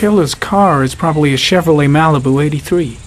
killer's car is probably a Chevrolet Malibu 83.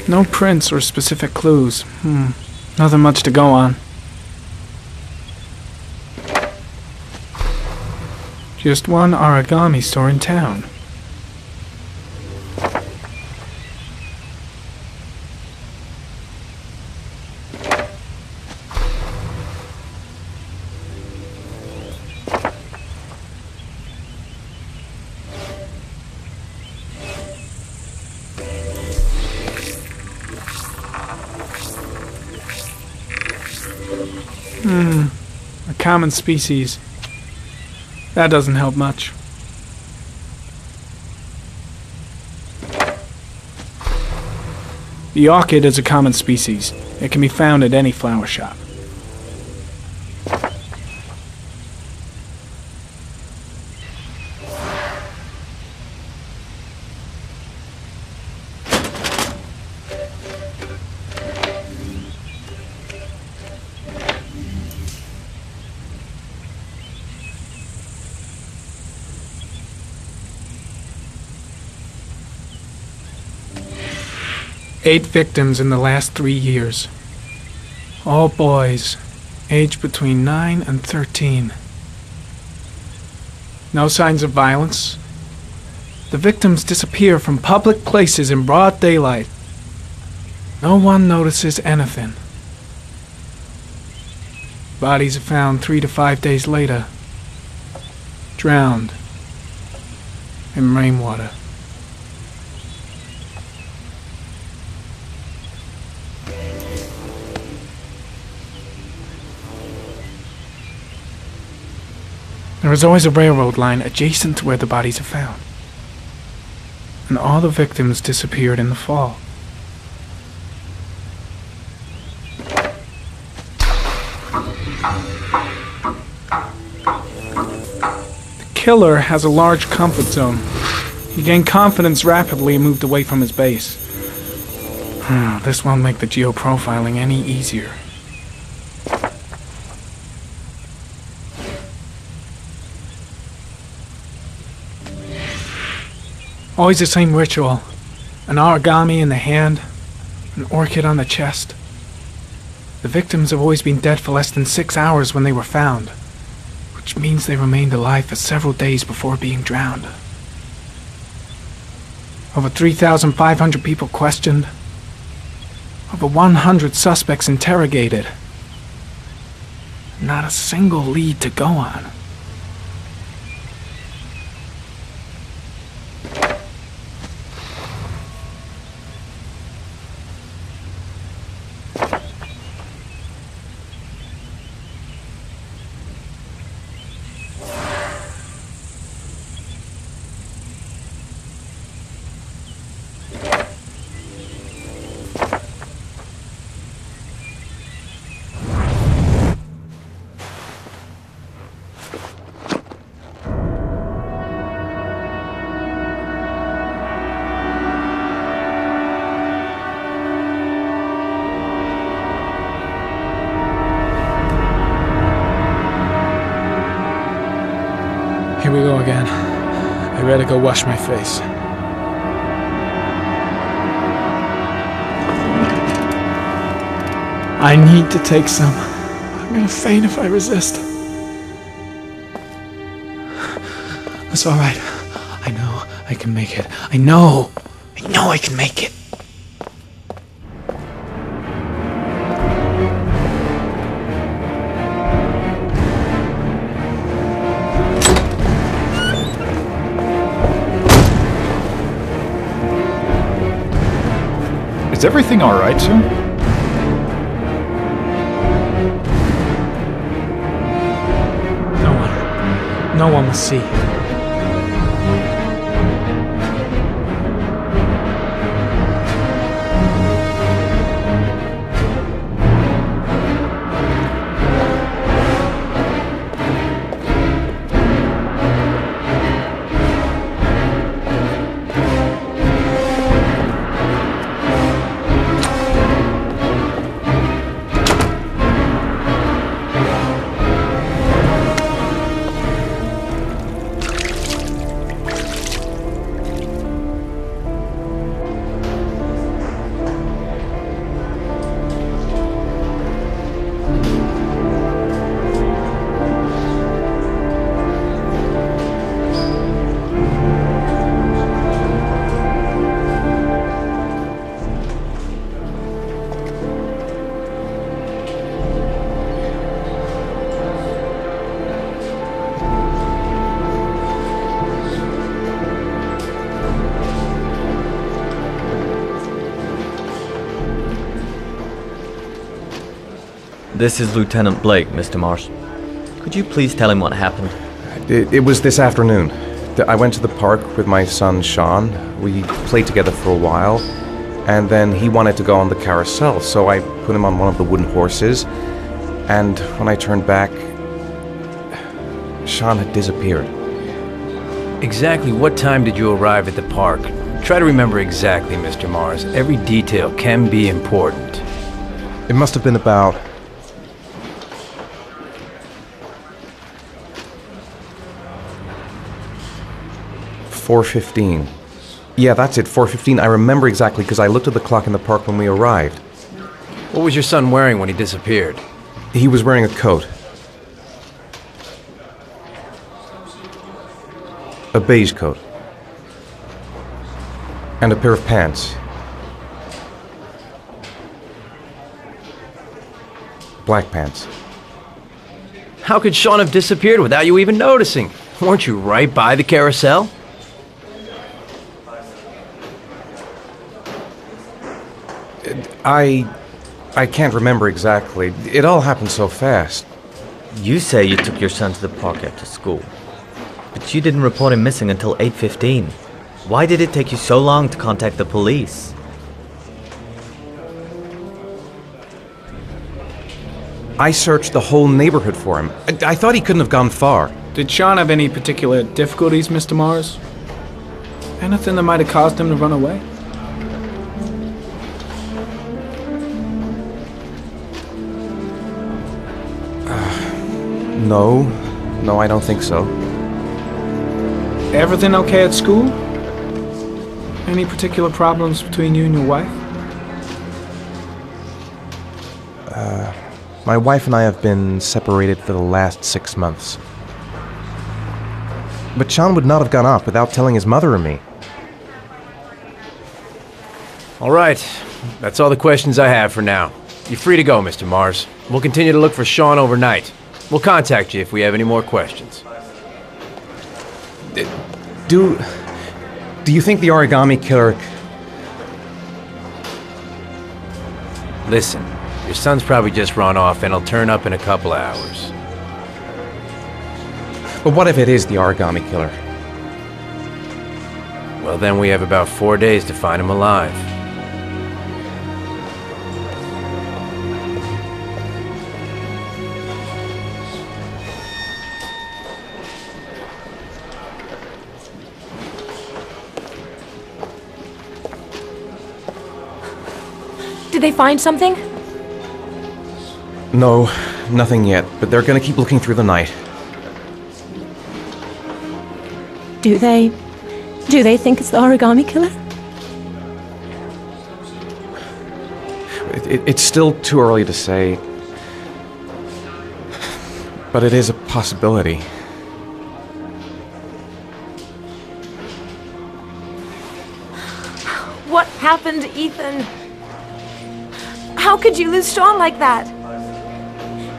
No prints or specific clues. Nothing much to go on. Just one origami store in town. A common species. That doesn't help much. The orchid is a common species. It can be found at any flower shop. Eight victims in the last 3 years. All boys, aged between 9 and 13. No signs of violence. The victims disappear from public places in broad daylight. No one notices anything. Bodies are found 3 to 5 days later, drowned in rainwater. There is always a railroad line adjacent to where the bodies are found. And all the victims disappeared in the fall. The killer has a large comfort zone. He gained confidence rapidly and moved away from his base. This won't make the geoprofiling any easier. Always the same ritual. An origami in the hand, an orchid on the chest. The victims have always been dead for less than 6 hours when they were found, which means they remained alive for several days before being drowned. Over 3,500 people questioned. Over 100 suspects interrogated. Not a single lead to go on. Here we go again. I better go wash my face. I need to take some. I'm gonna faint if I resist. That's alright. I know I can make it. I know I can make it. Is everything all right, sir? No one will see. This is Lieutenant Blake, Mr. Mars. Could you please tell him what happened? It was this afternoon. I went to the park with my son, Sean. We played together for a while, and then he wanted to go on the carousel, so I put him on one of the wooden horses, and when I turned back, Sean had disappeared. Exactly what time did you arrive at the park? Try to remember exactly, Mr. Mars. Every detail can be important. It must have been about 4:15. Yeah, that's it, 4:15. I remember exactly because I looked at the clock in the park when we arrived. What was your son wearing when he disappeared? He was wearing a coat. A beige coat. And a pair of pants. Black pants. How could Sean have disappeared without you even noticing? Weren't you right by the carousel? I can't remember exactly. It all happened so fast. You say you took your son to the park after school, but you didn't report him missing until 8:15. Why did it take you so long to contact the police? I searched the whole neighborhood for him. I thought he couldn't have gone far. Did Sean have any particular difficulties, Mr. Mars? Anything that might have caused him to run away? No, I don't think so. Everything okay at school? Any particular problems between you and your wife? My wife and I have been separated for the last 6 months. But Sean would not have gone off without telling his mother or me. All right, that's all the questions I have for now. You're free to go, Mr. Mars. We'll continue to look for Sean overnight. We'll contact you if we have any more questions. Do you think the origami killer... Listen, your son's probably just run off and he'll turn up in a couple of hours. But what if it is the origami killer? Well, then we have about 4 days to find him alive. Did they find something? No, nothing yet, but they're gonna keep looking through the night. Do they think it's the origami killer? It's still too early to say, but it is a possibility. What happened, Ethan? How could you lose Sean like that?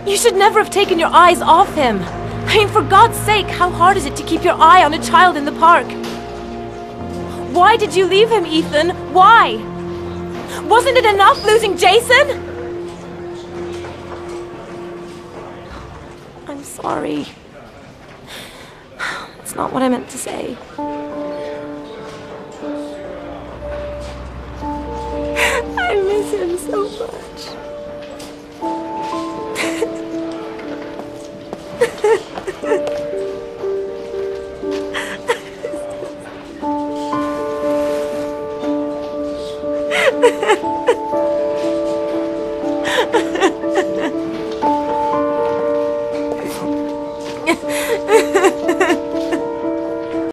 You should never have taken your eyes off him. I mean, for God's sake, how hard is it to keep your eye on a child in the park? Why did you leave him, Ethan? Why? Wasn't it enough losing Jason? I'm sorry. It's not what I meant to say. I miss him so much. Ha ha ha.